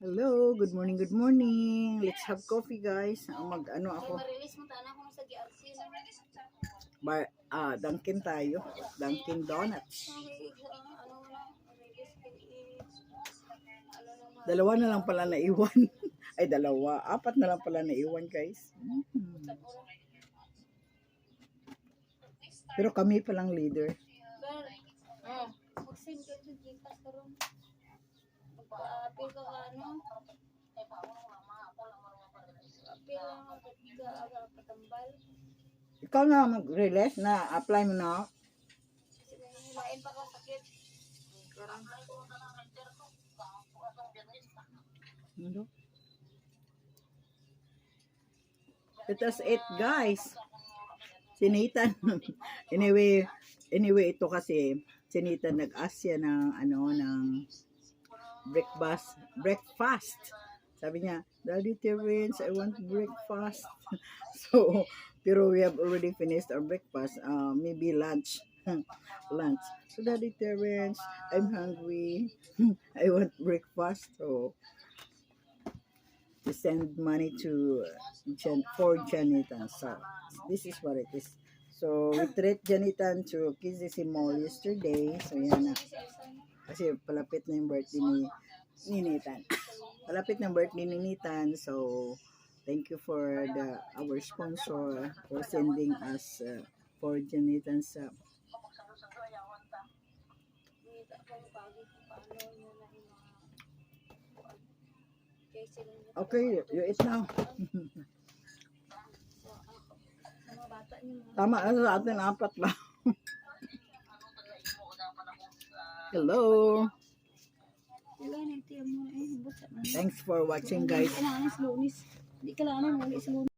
Hello, good morning, good morning. Let's have coffee, guys. Mag-ano ako, Ma-release mo tanan ko sa GRC. Dunkin tayo. Dunkin Donuts. Ano na, release ano naman. Dalawa na lang pala naiwan. Ay, dalawa. Apat na lang pala naiwan, guys. Pero kami palang leader. Mag-send ka sa Gcash karon. Apil ka ano? Apil ka patambal. Ikaw na mag-release na apply mo na. Hilain pa ka sakit. Karang. Ano? Let us eat, guys. Sinitan. anyway, ito kasi sinitan nag-asya ng breakfast. Sabi niya, Daddy Terrence, I want breakfast. So, pero we have already finished our breakfast. Maybe lunch. Lunch. So, Daddy Terrence, I'm hungry. I want breakfast. So, we send money to for Janitan. So, this is what it is. So, we treat Janitan to KCC Mall yesterday. So, yan na. Kasi palapit na yung birthday ni Nitan. Palapit na birthday ni Nitan. So, thank you for our sponsor for sending us for Janitan sa Okay, you eat now. Tama na sa atin, apat ba? Hello. Thanks for watching, guys. Kailangan slowness. Hindi kailangan mo slowness.